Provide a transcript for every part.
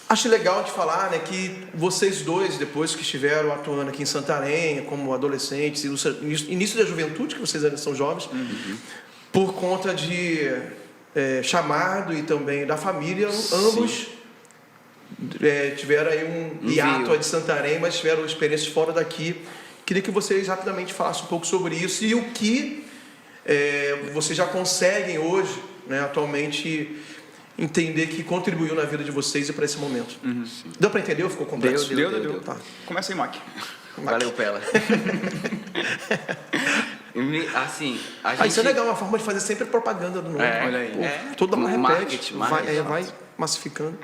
Acho legal de falar, né, que vocês dois, depois que estiveram atuando aqui em Santarém, como adolescentes, início da juventude, que vocês ainda são jovens, por conta de chamado e também da família, ambos tiveram aí um hiato de Santarém, mas tiveram experiências fora daqui. Queria que vocês rapidamente falassem um pouco sobre isso e o que vocês já conseguem hoje, né, atualmente, entender que contribuiu na vida de vocês e para esse momento. Deu para entender ou ficou complexo? Deu. Tá. Começa aí, Mac. Valeu, Pela. Assim, Isso é legal, uma forma de fazer sempre propaganda do nome. Olha aí. Toda uma repete, marketing, vai massificando.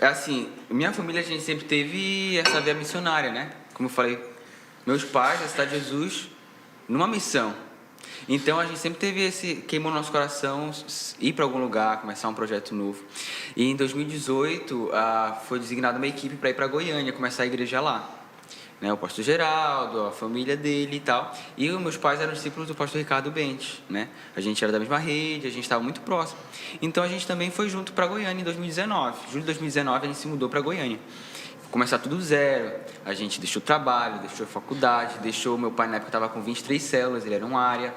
Assim, minha família, a gente sempre teve essa via missionária, né? Como eu falei, meus pais, da Cidade de Jesus, numa missão. Então a gente sempre teve queimou no nosso coração ir para algum lugar, começar um projeto novo. E em 2018 foi designada uma equipe para ir para Goiânia, começar a igreja lá, né? O pastor Geraldo, a família dele e tal. E os meus pais eram discípulos do pastor Ricardo Bentes, né? A gente era da mesma rede, a gente estava muito próximo. Então a gente também foi junto para Goiânia em 2019. Em julho de 2019 a gente se mudou para Goiânia. Começar tudo do zero. A gente deixou o trabalho, deixou a faculdade, deixou meu pai na época estava com 23 células, ele era um área.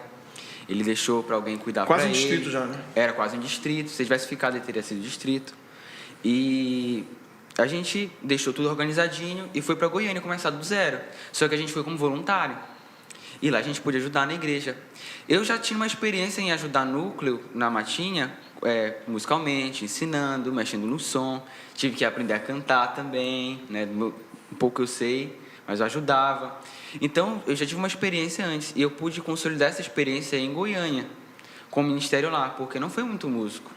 Ele deixou para alguém cuidar para ele. Quase um distrito já, né? Era quase um distrito. Se tivesse ficado, ele teria sido distrito. E a gente deixou tudo organizadinho e foi para Goiânia começar do zero. Só que a gente foi como voluntário. E lá a gente pôde ajudar na igreja. Eu já tinha uma experiência em ajudar núcleo na Matinha, musicalmente, ensinando, mexendo no som. Tive que aprender a cantar também, né? Um pouco eu sei, mas eu ajudava. Então, eu já tive uma experiência antes e eu pude consolidar essa experiência em Goiânia, com o ministério lá, porque não foi muito músico.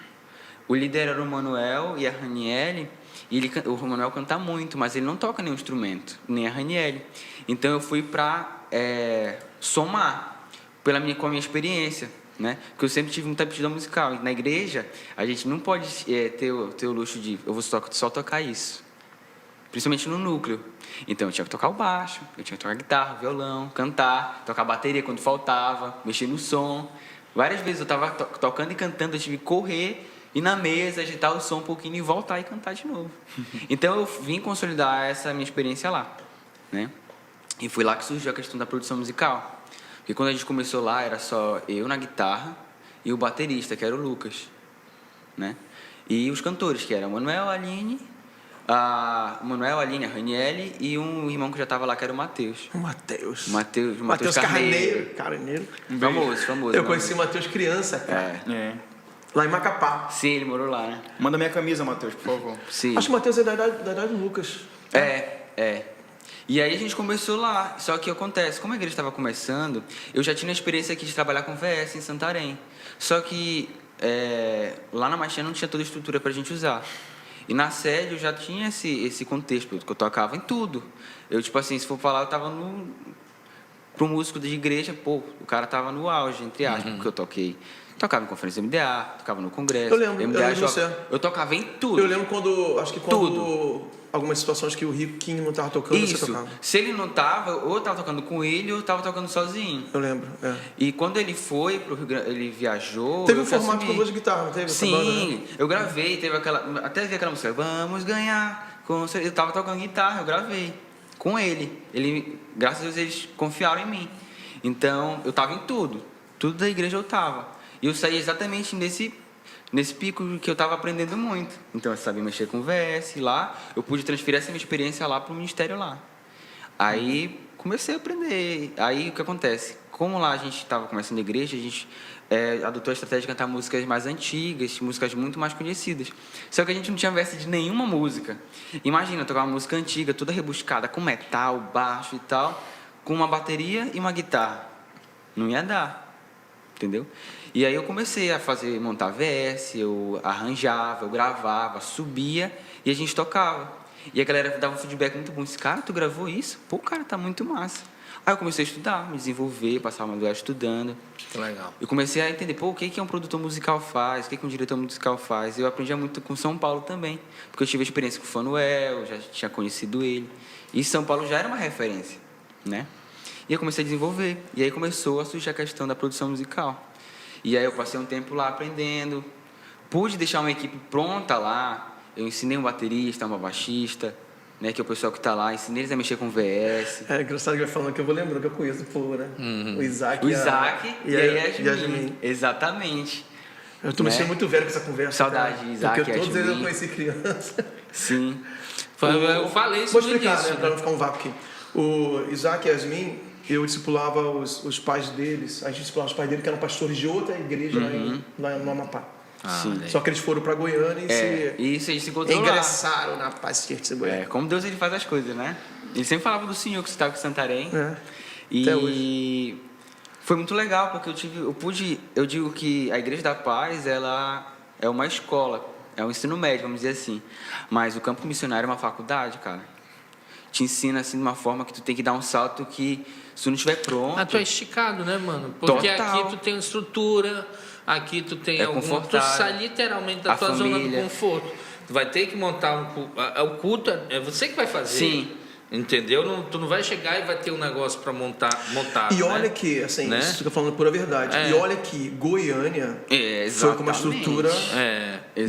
O líder era o Manuel e a Raniele, e o Manuel canta muito, mas ele não toca nenhum instrumento, nem a Raniele. Então, eu fui para somar com a minha experiência, né? Porque eu sempre tive muita aptidão musical. E na igreja, a gente não pode ter o luxo de eu vou só tocar isso. Principalmente no núcleo. Então eu tinha que tocar o baixo, eu tinha que tocar guitarra, violão, cantar, tocar bateria quando faltava, mexer no som. Várias vezes eu estava tocando e cantando, eu tive que correr, ir na mesa, agitar o som um pouquinho e voltar e cantar de novo. Então eu vim consolidar essa minha experiência lá, né? E foi lá que surgiu a questão da produção musical. Porque quando a gente começou lá, era só eu na guitarra e o baterista, que era o Lucas, né? E os cantores, que eram Manuel, Aline, a Raniele e um irmão que já estava lá, que era o Matheus. Matheus Carneiro. Famoso. Eu conheci o Matheus criança, cara. Lá em Macapá. Sim, ele morou lá, né? Manda minha camisa, Matheus, por favor. Sim. Acho que o Matheus é da idade do Lucas. E aí a gente começou lá. Só que acontece, como a igreja estava começando, eu já tinha a experiência aqui de trabalhar com VS em Santarém. Só que lá na Machinha não tinha toda a estrutura para a gente usar. E na sede eu já tinha esse contexto, que eu tocava em tudo. Eu, tipo assim, se for falar, eu tava pro músico de igreja, o cara tava no auge, entre aspas, porque eu tocava em conferência MDA, tocava no congresso. Eu lembro você. Eu tocava em tudo. Eu lembro quando algumas situações que o Riquinho não tava tocando, Isso. você tocava. Se ele não tava, ou eu tava tocando com ele, ou eu tava tocando sozinho. Eu lembro, E quando ele foi pro Rio Grande, ele viajou... Teve um formato com voz de guitarra, não teve? Sim, banda, né? Eu gravei, até vi aquela música, Vamos Ganhar, eu tava tocando guitarra, eu gravei com ele. Graças a Deus, eles confiaram em mim. Então, eu tava em tudo da igreja eu tava. E eu saí exatamente nesse pico que eu estava aprendendo muito. Então, eu sabia mexer com VS lá, eu pude transferir essa minha experiência lá para o ministério lá. Aí, comecei a aprender. Aí, o que acontece? Como lá a gente estava começando a igreja, a gente adotou a estratégia de cantar músicas mais antigas, músicas muito mais conhecidas. Só que a gente não tinha verso de nenhuma música. Imagina, tocar uma música antiga, toda rebuscada, com metal, baixo e tal, com uma bateria e uma guitarra. Não ia dar, entendeu? E aí eu comecei a montar VS, eu arranjava, eu gravava, subia e a gente tocava. E a galera dava um feedback muito bom. Esse cara, tu gravou isso? Pô, cara, tá muito massa. Aí eu comecei a estudar, me desenvolver, passar uma madrugada estudando. Que legal. Eu comecei a entender, o que um produtor musical faz, o que um diretor musical faz. Eu aprendi muito com São Paulo também, porque eu tive experiência com o Fanuel, já tinha conhecido ele. E São Paulo já era uma referência, né? E eu comecei a desenvolver. E aí começou a surgir a questão da produção musical. E aí eu passei um tempo lá aprendendo. Pude deixar uma equipe pronta lá. Eu ensinei um baterista, uma baixista, né, que é o pessoal que está lá, ensinei eles a mexer com VS. É engraçado que vai falando que eu vou lembrando que eu conheço o povo, né? O Isaac, O Isaac e a Yasmin. Yasmin. Exatamente. Eu tô me sentindo muito velho com essa conversa. Saudade cara, de Isaac porque e todos eles eu Yasmin. conheci criança. Sim. Eu falei isso Vou no explicar, início, né, para não ficar um vácuo aqui. O Isaac e Yasmin, eu discipulava os pais deles, a gente discipulava os pais deles que eram pastores de outra igreja lá no Amapá. Sim. Só que eles foram para Goiânia e Isso, eles se se encontrou lá. ingressaram na Paz Church de Goiânia. É, como Deus ele faz as coisas, né? Ele sempre falava do Senhor que você estava com Santarém. É. E Até hoje. foi muito legal, porque eu digo que a Igreja da Paz, ela é uma escola, é um ensino médio, vamos dizer assim. Mas o campo missionário é uma faculdade, cara. Te ensina assim de uma forma que tu tem que dar um salto que, se tu não estiver pronto... Tu é esticado, né, mano? Porque Total. aqui tu tem estrutura, aqui tu tem É tu confortável. sai literalmente da A tua zona do família. conforto. Tu vai ter que montar um culto. O culto é você que vai fazer. Sim. Entendeu? Tu não vai chegar e vai ter um negócio para montado. E olha né? que, assim, Né? isso fica falando pura verdade. É. E olha que Goiânia foi com uma estrutura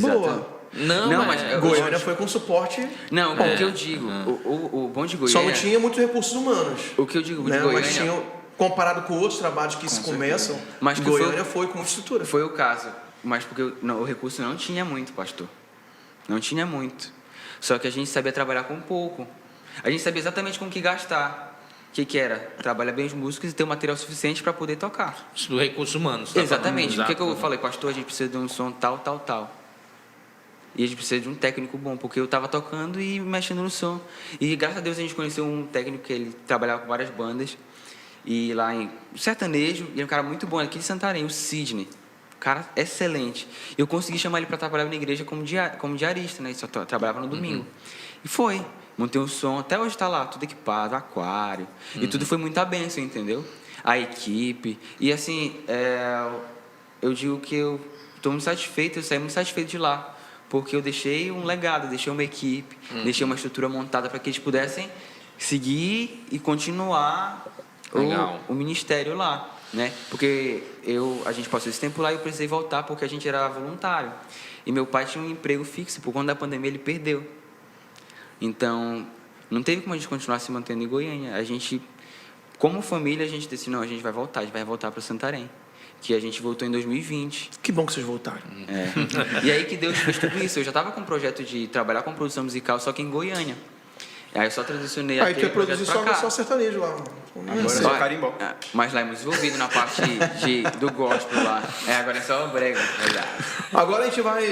boa. Não, mas Goiânia foi com suporte. Não, o que eu digo, o bom de Goiânia... Só não tinha muitos recursos humanos. O que eu digo de Né? Goiânia... Mas tinha, comparado com outros trabalhos que se começam, Mas que Goiânia foi com estrutura. Foi o caso, mas porque o recurso não tinha muito, pastor. Não tinha muito. Só que a gente sabia trabalhar com pouco. A gente sabia exatamente com o que gastar. O que era? Trabalhar bem os músicos e ter o material suficiente para poder tocar. Isso do recurso humano. Tá Exatamente. falando, O que eu falei, pastor, a gente precisa de um som tal, tal, tal. E a gente precisa de um técnico bom, porque eu estava tocando e mexendo no som. E graças a Deus a gente conheceu um técnico que ele trabalhava com várias bandas. E lá em sertanejo, e é um cara muito bom aqui de Santarém, o Sidney. Cara excelente. Eu consegui chamar ele para trabalhar na igreja como diarista, né? Ele só trabalhava no domingo. E foi. Montei um som, até hoje está lá, tudo equipado, aquário. E tudo foi muita bênção, entendeu? A equipe. E assim, eu digo que eu estou muito satisfeito, eu saí muito satisfeito de lá. Porque eu deixei um legado, deixei uma equipe, deixei uma estrutura montada para que eles pudessem seguir e continuar o ministério lá. Né? Porque a gente passou esse tempo lá e eu precisei voltar porque a gente era voluntário. E meu pai tinha um emprego fixo, por conta da pandemia ele perdeu. Então, não teve como a gente continuar se mantendo em Goiânia. A gente, como família, a gente disse, não, a gente vai voltar para Santarém. Que a gente voltou em 2020. Que bom que vocês voltaram. E aí que Deus fez tudo isso. Eu já estava com um projeto de trabalhar com produção musical, só que em Goiânia. Aí eu só transicionei Aí tu aquele ia produzir projeto pra cá. só sertanejo lá. Agora é só carimbó. Mas lá é muito envolvido na parte do gospel lá. Agora é só brega, verdade. Agora a gente vai...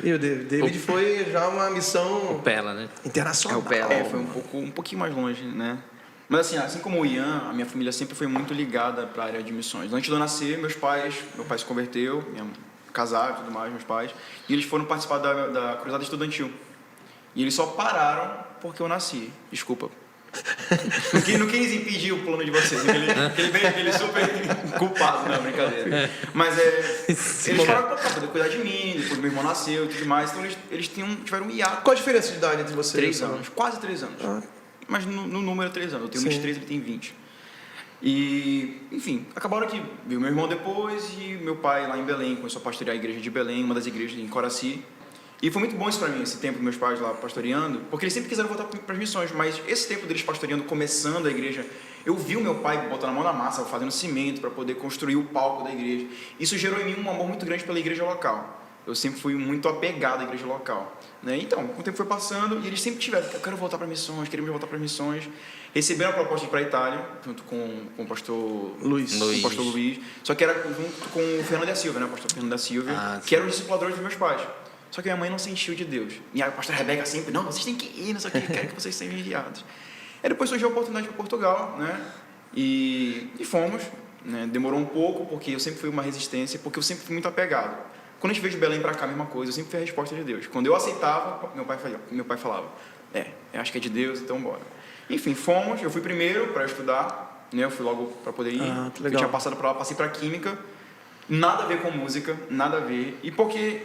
E o David foi já uma missão Pela, né? internacional. É o Pela. Foi um pouquinho mais longe, né? Mas assim como o Ian, a minha família sempre foi muito ligada para a área de missões. Antes de eu nascer, meu pai se converteu, casaram e tudo mais, meus pais, e eles foram participar da cruzada estudantil. E eles só pararam porque eu nasci. Desculpa. Não quis impedir o plano de vocês. Aquele super culpado, não, brincadeira. Mas eles pararam para poder cuidar de mim, depois meu irmão nasceu e tudo mais. Então eles tiveram um hiato. Qual a diferença de idade entre vocês? 3 anos, quase 3 anos. Mas no número é 3 anos. Eu tenho 23, ele tem 20. E, enfim, acabaram que veio meu irmão depois e meu pai lá em Belém começou a pastorear a igreja de Belém, uma das igrejas em Coraci. E foi muito bom isso para mim, esse tempo meus pais lá pastoreando, porque eles sempre quiseram voltar para as missões, mas esse tempo deles pastoreando, começando a igreja, eu vi o meu pai botando a mão na massa, fazendo cimento para poder construir o palco da igreja. Isso gerou em mim um amor muito grande pela igreja local. Eu sempre fui muito apegado à igreja local, né? Então, o tempo foi passando e eles sempre tiveram, eu quero voltar para missões, queremos voltar para missões. Receberam a proposta de ir para a Itália, junto com o pastor Luiz. Com o pastor Luiz, só que era junto com o Fernando da Silva, né? O pastor Fernando da Silva, que eram os discipuladores dos meus pais. Só que minha mãe não se encheu de Deus. E a pastora Rebeca sempre, não, vocês têm que ir, não sei o que, quero que vocês sejam enviados. Aí depois surgiu a oportunidade para Portugal, né? E fomos, né? Demorou um pouco, porque eu sempre fui uma resistência, porque eu sempre fui muito apegado. Quando a gente veio de Belém para cá, a mesma coisa, eu sempre fui a resposta de Deus. Quando eu aceitava, meu pai falava, eu acho que é de Deus, então bora. Enfim, fomos, eu fui primeiro para estudar, né? Eu fui logo para poder ir. Eu tinha passado para lá, passei para Química, nada a ver com música, nada a ver. E porque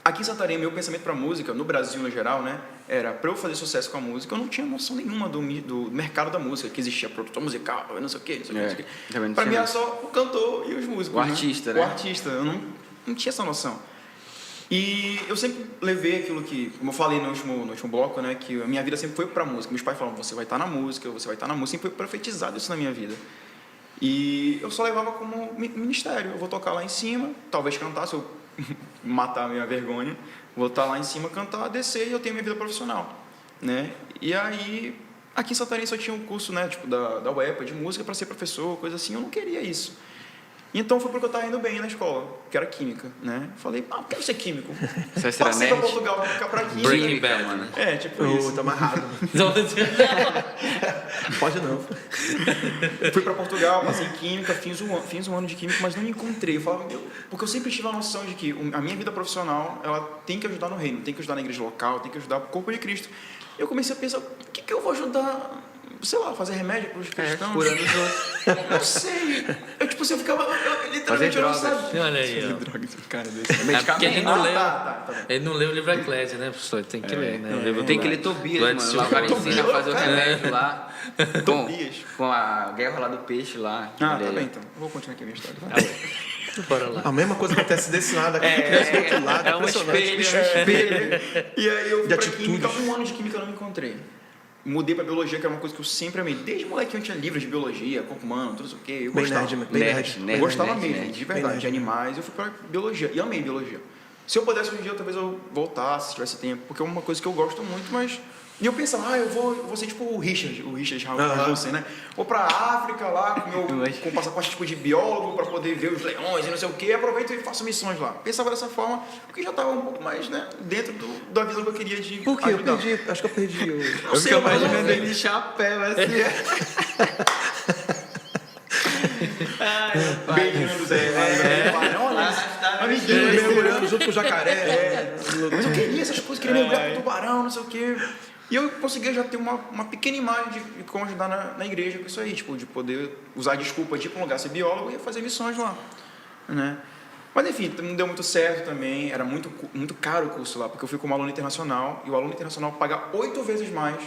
aqui em Santarém, meu pensamento para música, no Brasil no geral, né, era para eu fazer sucesso com a música, eu não tinha noção nenhuma do mercado da música, que existia produtor musical, não sei o quê, não sei o quê. Para mim era só o cantor e os músicos. O artista, né? O artista, eu não tinha essa noção. E eu sempre levei aquilo que, como eu falei no último bloco, né, que a minha vida sempre foi pra música. Meus pais falavam, você vai estar na música, você vai estar na música. Sempre foi profetizado isso na minha vida. E eu só levava como ministério. Eu vou tocar lá em cima, talvez cantar, se eu matar a minha vergonha. Vou estar lá em cima, cantar, descer e eu tenho minha vida profissional, né? E aí, aqui em Santarém só tinha um curso, né, tipo da UEPA, de música para ser professor, coisa assim. Eu não queria isso. Então foi porque eu estava indo bem na escola, que era química, né? Falei, eu quero ser químico. Você será Passei para nerd? Portugal para ficar para química. Breaking Bad, mano. É, tipo isso. Tá amarrado. Pode não. Fui para Portugal, passei em química, fiz um ano de química, mas não me encontrei. Eu falava, porque eu sempre tive a noção de que a minha vida profissional, ela tem que ajudar no reino, tem que ajudar na igreja local, tem que ajudar o corpo de Cristo. E eu comecei a pensar, o que eu vou ajudar? Sei lá, fazer remédio para os cristãos? Curando os outros. Não sei. Eu, tipo assim, eu ficava... Fazer literalmente, eu não drogas. sabia. Olha aí, ó. Drogas, cara desse. É porque ele não leu. Tá bom. Ele não leu o livro Eclésia, né, professor? Tem que ler, né? O livro Tem do- que ler Tobias, do mano. Edson. Lá o cara ensina a fazer o Cara, remédio lá. Tobias. Com a guerra lá do peixe lá. Ah, Ele- tá bem então. Eu vou continuar aqui a minha história. Vai. Bora lá. A mesma coisa acontece desse lado, aqui acontece do outro lado. É um impressionante. espelho. E aí eu fui De pra atitude. química, um ano de química eu não me encontrei. Mudei pra biologia, que era uma coisa que eu sempre amei. Desde moleque eu tinha livros de biologia, corpo humano, tudo isso o quê. Eu Bem gostava. nerd, bem nerd. Eu gostava nerd, mesmo, nerd. de verdade, nerd. de animais. Eu fui pra biologia e amei biologia. Se eu pudesse um dia, talvez eu voltasse, se tivesse tempo, porque é uma coisa que eu gosto muito, mas... E eu pensava, eu vou ser tipo o Richard Rasmussen, né? Vou pra África lá, com passaporte tipo de biólogo, pra poder ver os leões e não sei o quê, aproveito e faço missões lá. Pensava dessa forma, porque já tava um pouco mais, né, dentro da visão que eu queria de Por quê? Eu ajudar. perdi. Acho que eu perdi. Não sei, eu imaginando ele de chapéu, assim. beijando o Zé. Olha, amiguinho, Mergulhando junto com o jacaré. mas eu queria essas coisas, queria mergulhar com tubarão, não sei o quê. E eu conseguia já ter uma pequena imagem de como ajudar na igreja com isso aí, tipo, de poder usar a desculpa de ir para um lugar ser biólogo e fazer missões lá, né? Mas enfim, não deu muito certo também, era muito caro o curso lá, porque eu fui como aluno internacional, e o aluno internacional paga 8 vezes mais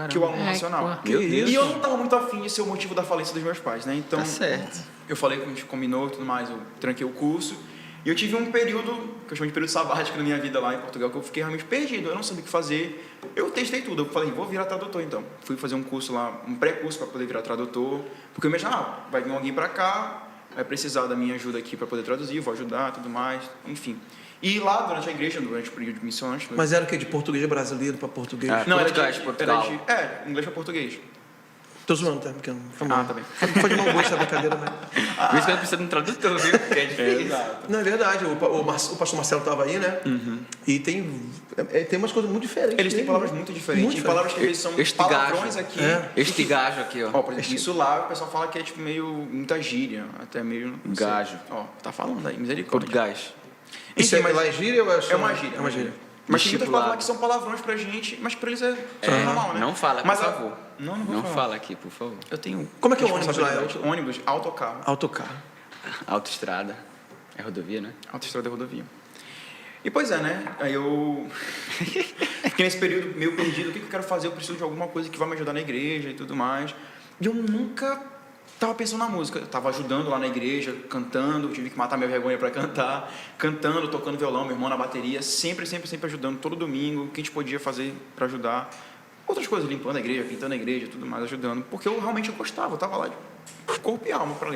que o aluno nacional. Meu Deus. E eu não estava muito afim de ser o motivo da falência dos meus pais, né? Então, Tá certo. eu falei que a gente combinou e tudo mais, eu tranquei o curso. E eu tive um período, que eu chamo de período sabático na minha vida lá em Portugal, que eu fiquei realmente perdido, eu não sabia o que fazer. Eu testei tudo, eu falei, vou virar tradutor então. Fui fazer um curso lá, um pré-curso para poder virar tradutor, porque eu imaginava, vai vir alguém para cá, vai precisar da minha ajuda aqui para poder traduzir, vou ajudar, tudo mais, enfim. E lá, durante a igreja, durante o período de missões... Mas era o quê? De português brasileiro pra português? Ah, Não, Portugal, era Portugal. inglês para português. Tô zoando, tá? Porque foi mal. Tá bem. Foi de mau gosto a brincadeira, mas... Por isso que eu preciso de um tradutor, viu? Porque é difícil. Não, é verdade. O pastor Marcelo estava aí, né? E tem umas coisas muito diferentes. Eles têm mesmo, palavras né? muito diferentes, Muito e palavras que eles são Estigajo. palavrões aqui. Este gajo aqui, ó. Ó, por exemplo, isso lá o pessoal fala que é tipo meio muita gíria, até meio... não sei. Gajo. Ó, tá falando aí, misericórdia. Português. Isso Enfim, é lá em gíria ou é só... É uma gíria. É uma gíria. Mas tem muitas Discipulado. palavras que são palavrões pra gente, mas pra eles é normal, né? Não fala, por mas favor. Não vou Não falar. fala aqui, por favor. Eu tenho... Como é que é o ônibus lá? responsabilidade. Ônibus, autocarro. Autocarro. Autoestrada. É rodovia, né? Autoestrada e rodovia. E pois é, né? Aí eu fiquei nesse período meio perdido. O que eu quero fazer? Eu preciso de alguma coisa que vai me ajudar na igreja e tudo mais. E eu nunca estava pensando na música. Eu estava ajudando lá na igreja, cantando. Tive que matar minha vergonha para cantar. Cantando, tocando violão, meu irmão na bateria. Sempre ajudando, todo domingo. O que a gente podia fazer para ajudar. Outras coisas, limpando a igreja, pintando a igreja, tudo mais, ajudando. Porque eu realmente gostava. Eu estava lá de corpo e alma para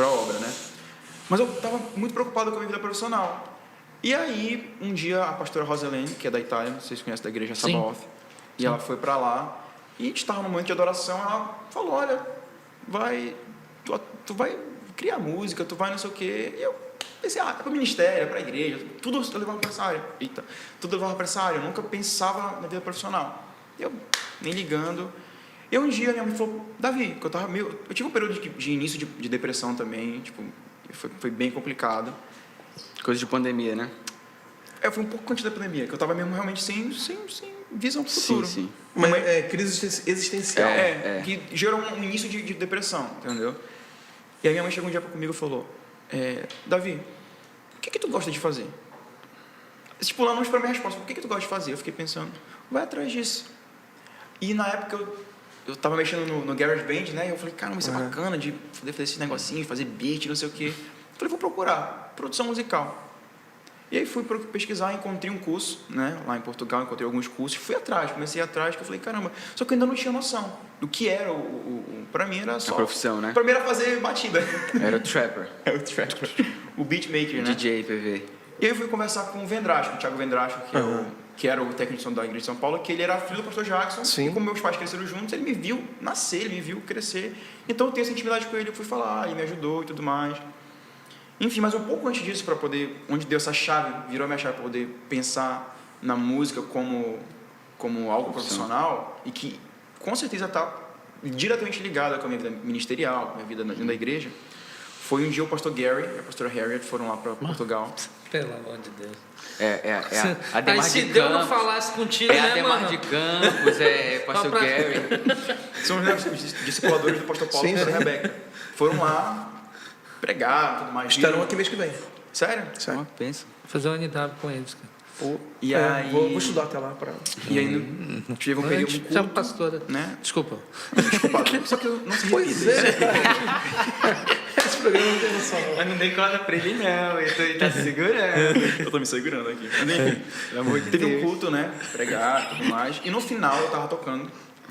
a obra, né? Mas eu estava muito preocupado com a minha vida profissional. E aí, um dia, a pastora Roselene, que é da Itália, vocês conhecem da igreja Sim. Sabaoth, e ela foi para lá, e a gente estava no momento de adoração, ela falou, olha, tu vai criar música, tu vai não sei o quê. E eu pensei, é para o ministério, é para a igreja, tudo eu levava para essa área. Tudo eu levava para essa área, eu nunca pensava na vida profissional. Eu, nem ligando. E um dia, minha mãe falou, Davi, que eu tive um período de início de depressão também, tipo, foi bem complicado. Coisa de pandemia, né? Foi um pouco antes da pandemia, que eu estava mesmo realmente sem visão para o futuro. Sim. Mas é crise existencial. Que gerou um início de depressão, entendeu? E aí minha mãe chegou um dia comigo e falou, Davi, o que tu gosta de fazer? Tipo, lá não esperou minha resposta, o que tu gosta de fazer? Eu fiquei pensando, vai atrás disso. E na época eu estava mexendo no GarageBand, né? E eu falei, caramba, isso é bacana de poder fazer esse negocinho, fazer beat, não sei o quê. Eu falei, vou procurar produção musical. E aí fui pesquisar, encontrei um curso, né, lá em Portugal, encontrei alguns cursos, fui atrás, comecei atrás, que eu falei, caramba, só que eu ainda não tinha noção do que era pra mim era só... A profissão, né? Pra mim era fazer batida. Era o trapper. É o trapper. O beatmaker, né? DJ, PV. E aí eu fui conversar com o Vendracho, com o Thiago Vendracho, que era o técnico de som da Igreja de São Paulo, que ele era filho do pastor Jackson. Sim. E como meus pais cresceram juntos, ele me viu nascer, ele me viu crescer. Então eu tenho essa intimidade com ele, eu fui falar, ele me ajudou e tudo mais. Enfim, mas um pouco antes disso, para poder, onde deu essa chave, virou a minha chave para poder pensar na música como algo profissional e que com certeza está diretamente ligado com a minha vida ministerial, com a minha vida dentro da igreja. Foi um dia o pastor Gary e a pastora Harriet foram lá para Portugal. Pelo amor de Deus. A Demar Aí se de Deus não Campos. falasse contigo, É a né, Demar mano? de Campos, é pastor Só pra- Gary. São os discipuladores do pastor Paulo e da Rebeca. Foram lá, pregaram, tudo mais. Estarão aqui mês que vem. Sério? Ó, pensa. Vou fazer um NW com eles, cara. E aí... Vou estudar até lá para... E aí tive um período Chama curto, pastora. né? Desculpa. Desculpa, só que eu não se Pois repita. é. Esse programa não tem noção. Mas não dei corda pra ele, não. Ele tá segurando. Eu tô me segurando aqui. Mas, enfim, Pelo amor de teve um Deus. culto, né? Pregar e tudo mais. E no final, eu tava tocando.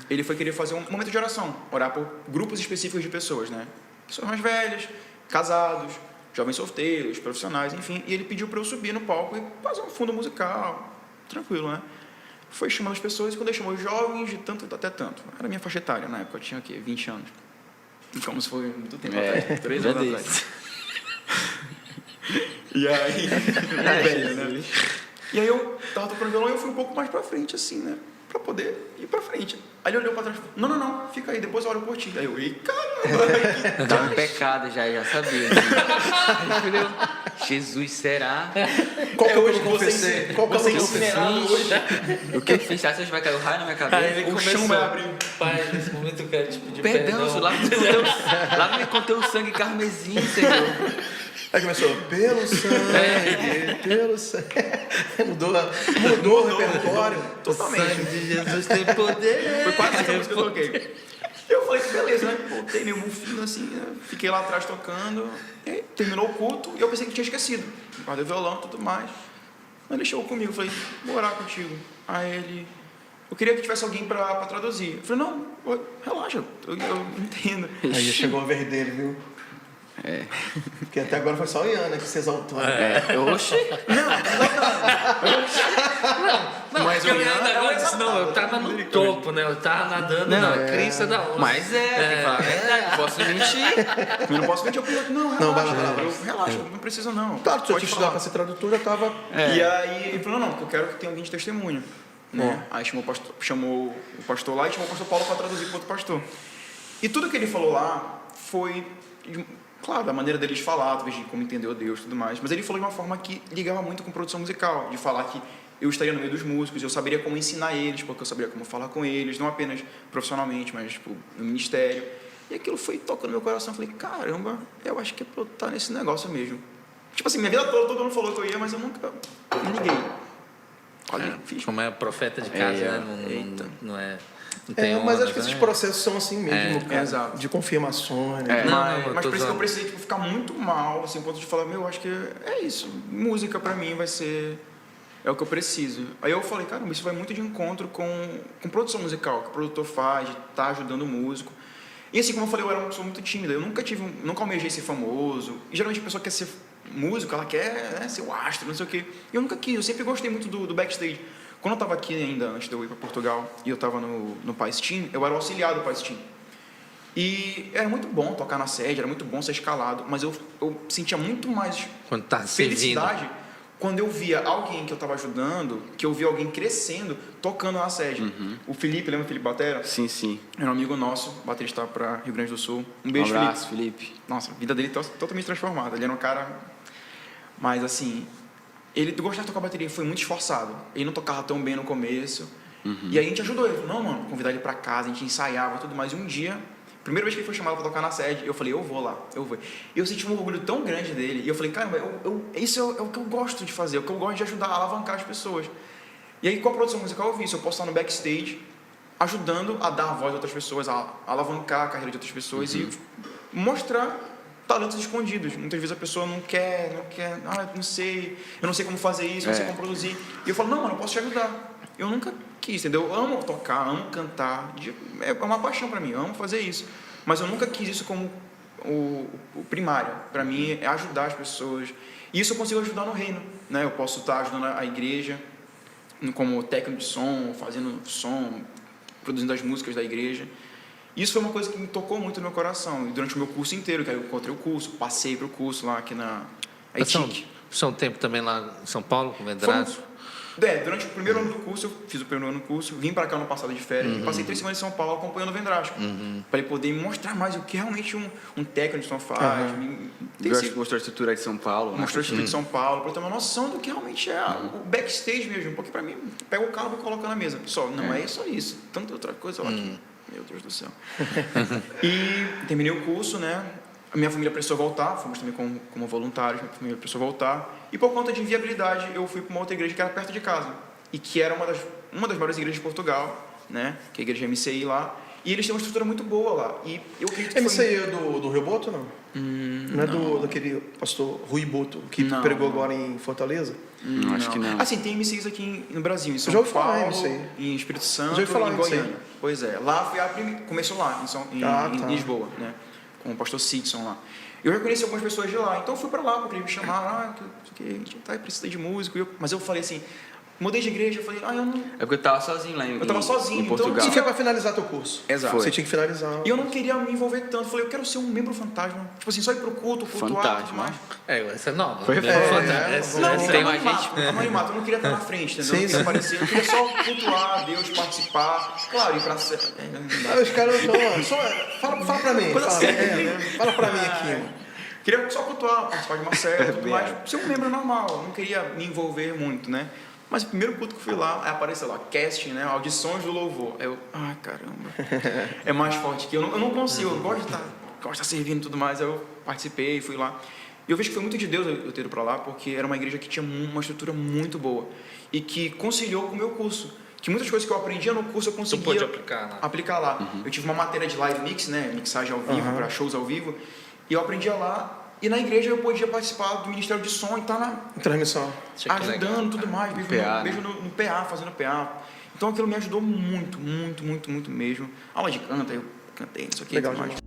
Ele foi querer fazer um momento de oração. Orar por grupos específicos de pessoas, né? Pessoas mais velhas, casados, jovens solteiros, profissionais, enfim. E ele pediu para eu subir no palco e fazer um fundo musical. Tranquilo, né? Foi chamando as pessoas e quando ele chamou os jovens de tanto até tanto. Era a minha faixa etária na época. Eu tinha o quê? 20 anos. Como se foi muito tempo atrás. 3 já anos disse. atrás. E aí... velho, né? E aí eu tava tocando violão e eu fui um pouco mais pra frente, assim, né? Pra poder ir pra frente. Aí ele olhou pra trás e falou, não, fica aí, depois eu olho por ti. Aí eu, ei, caramba! Eu tava em pecado já sabia. Né? Entendeu? Jesus, será? Qual que eu hoje vou confessar? Qual que eu você vou confessar? incinerado hoje. O que eu fiz? Você acha que vai cair o raio na minha Aí cabeça? ele O chão começou. vai abrir. Pai, nesse momento eu quero te pedir Perdão, perdão. lá me conteu o sangue carmesim, Senhor. Aí começou, pelo sangue, pelo sangue. Mudou o repertório. Totalmente. De Jesus tem poder. Foi quase essa música que eu toquei. Eu falei, beleza, né? Voltei meio bufinho assim, né? Fiquei lá atrás tocando. E aí, terminou o culto e eu pensei que tinha esquecido. Guardei o violão e tudo mais. Mas ele chegou comigo, eu falei, vou orar contigo. Aí ele, eu queria que tivesse alguém pra traduzir. Eu falei, não, relaxa, eu entendo. Aí chegou a vez dele, viu? Porque até agora foi só a Iana que se exaltou. Oxi. Não, Mas porque o Ian ainda é agora um disse, não, eu tava no topo, né? Eu tava nadando na crista da onda. Mas tem que falar a verdade, posso mentir. Eu não posso mentir, eu falei, não, relaxa, Não, vai lá. relaxa, não precisa não. Claro que se eu Pode te falar. estudar para ser tradutor, já tava... E aí ele falou, não, porque eu quero que tenha alguém de testemunho. Né? Aí chamou o pastor lá e chamou o pastor Paulo para traduzir para outro pastor. E tudo que ele falou lá foi, claro, da maneira dele de falar, talvez de como entendeu Deus e tudo mais, mas ele falou de uma forma que ligava muito com produção musical, de falar que eu estaria no meio dos músicos, eu saberia como ensinar eles, porque eu saberia como falar com eles, não apenas profissionalmente, mas tipo, no ministério. E aquilo foi tocando no meu coração, eu falei, caramba, eu acho que é para eu estar nesse negócio mesmo. Tipo assim, minha vida toda, todo mundo falou que eu ia, mas eu nunca me liguei. Olha, fiz. Como é profeta de casa, né? Eita. Não é... Não tem mas onda, acho que esses né? processos são assim mesmo, cara, exato. de confirmações. né? Não, Mas tô por isso que eu zoando. precisei tipo, ficar muito mal, assim, a ponto de falar, meu, acho que é isso. Música pra mim vai ser... É o que eu preciso. Aí eu falei, caramba, isso vai muito de encontro com produção musical, que o produtor faz, de estar ajudando o músico. E assim, como eu falei, eu era uma pessoa muito tímida. Eu nunca almejei ser famoso. E geralmente a pessoa quer ser músico, ela quer, né, ser o astro, não sei o quê. E eu nunca quis, eu sempre gostei muito do backstage. Quando eu estava aqui ainda, antes de eu ir para Portugal, e eu estava no Paz Team, eu era o auxiliar do Paz Team. E era muito bom tocar na sede, era muito bom ser escalado, mas eu sentia muito mais Quando tá servindo. felicidade quando eu via alguém que eu estava ajudando, que eu via alguém crescendo, tocando na sede. O Felipe, lembra o Felipe Batera? Sim. Era um amigo nosso, baterista para Rio Grande do Sul. Um Um beijo, abraço, Felipe. Felipe. Nossa, a vida dele totalmente transformada. Ele era um cara... Mas, assim, ele gostava de tocar bateria, foi muito esforçado. Ele não tocava tão bem no começo. E aí a gente ajudou ele. Falou, não, mano, convidar ele para casa, a gente ensaiava e tudo mais. E um dia, primeira vez que ele foi chamado para tocar na sede, eu falei, eu vou lá, eu vou. E eu senti um orgulho tão grande dele. E eu falei, caramba, isso é o que eu gosto de fazer, é o que eu gosto de ajudar a alavancar as pessoas. E aí, com a produção musical, eu vi isso. Eu posso estar no backstage, ajudando a dar voz a outras pessoas, a alavancar a carreira de outras pessoas e mostrar talentos escondidos. Muitas vezes a pessoa não quer, eu não sei como fazer isso, eu não sei como produzir. E eu falo, não, mano, eu posso te ajudar. Eu nunca quis, entendeu? Eu amo tocar, amo cantar, é uma paixão pra mim, eu amo fazer isso. Mas eu nunca quis isso como o primário. Pra mim é ajudar as pessoas. E isso eu consigo ajudar no reino, né? Eu posso estar ajudando a igreja como técnico de som, fazendo som, produzindo as músicas da igreja. Isso foi uma coisa que me tocou muito no meu coração. E durante o meu curso inteiro, que aí eu encontrei o curso, passei para o curso lá aqui na ETIC. Passou um tempo também lá em São Paulo, com o Vendraço? Durante o primeiro ano do curso, eu fiz o primeiro ano do curso, vim para cá no passado de férias, e passei 3 semanas em São Paulo acompanhando o Vendrasco, para ele poder me mostrar mais o que realmente um técnico de som faz. Mostrou a estrutura de São Paulo. Mostrou a estrutura de São Paulo, para ter uma noção do que realmente é o backstage mesmo. Porque para mim, pega o carro e coloca na mesa. Só, não é só isso, tanta outra coisa lá que... Meu Deus do céu. E terminei o curso, né? A minha família precisou voltar, fomos também como voluntários, minha família precisou voltar. E por conta de inviabilidade, eu fui para uma outra igreja que era perto de casa. E que era uma das maiores igrejas de Portugal, né? Que é a igreja MCI lá. E eles têm uma estrutura muito boa lá. E eu acredito que MCI é do Rio Boto, não? Não é daquele pastor Rui Boto, que pregou agora em Fortaleza? Acho que não. Assim, tem MCIs aqui no Brasil, em São Já ouvi falar Paulo, em MCI. em Espírito Santo, Já ouvi falar em em Goiânia. MCI. Pois é, lá foi a primeira, começou lá, em Lisboa, né? Com o pastor Sidson lá. Eu já conheci algumas pessoas de lá, então eu fui pra lá, porque eles me chamaram, a gente precisa de músico. Mas eu falei assim, mudei de igreja, eu falei, eu não... É porque eu tava sozinho lá em Eu tava sozinho, em então Portugal. Você foi para finalizar teu curso? Exato. Você tinha que finalizar. E eu não queria me envolver tanto, eu falei, eu quero ser um membro fantasma. Tipo assim, só ir pro culto, cultuar e tudo Fantasma. mais. Essa é nova. Foi Essa Não, tem não mais anonimato, eu não queria estar na frente, entendeu? Sim, Eu não queria sim. aparecer, eu queria só cultuar Deus, participar. Claro, ir pra ser... Os caras estão... Fala pra mim. Coisa séria. Fala pra mim aqui, mano. Queria só cultuar, participar de uma série, tudo mais. Ser um membro normal, eu não queria me envolver muito, né? Mas o primeiro culto que fui lá, aí apareceu lá, casting, né? Audições do louvor. Aí eu, caramba. É mais forte que eu. Eu não consigo, eu gosto de estar servindo e tudo mais. Aí eu participei, fui lá. E eu vejo que foi muito de Deus eu ter ido para lá, porque era uma igreja que tinha uma estrutura muito boa. E que conciliou com o meu curso. Que muitas coisas que eu aprendia no curso eu conseguia pôde aplicar lá. Eu tive uma matéria de live mix, né? Mixagem ao vivo, para shows ao vivo. E eu aprendia lá. E na igreja eu podia participar do Ministério de Som e estar lá Transmissão. ajudando tudo mais, beijo PA, no PA, fazendo PA. Então aquilo me ajudou muito, muito, muito, muito mesmo. Aula de canto, aí eu cantei, isso aqui. Legal tudo mais. demais.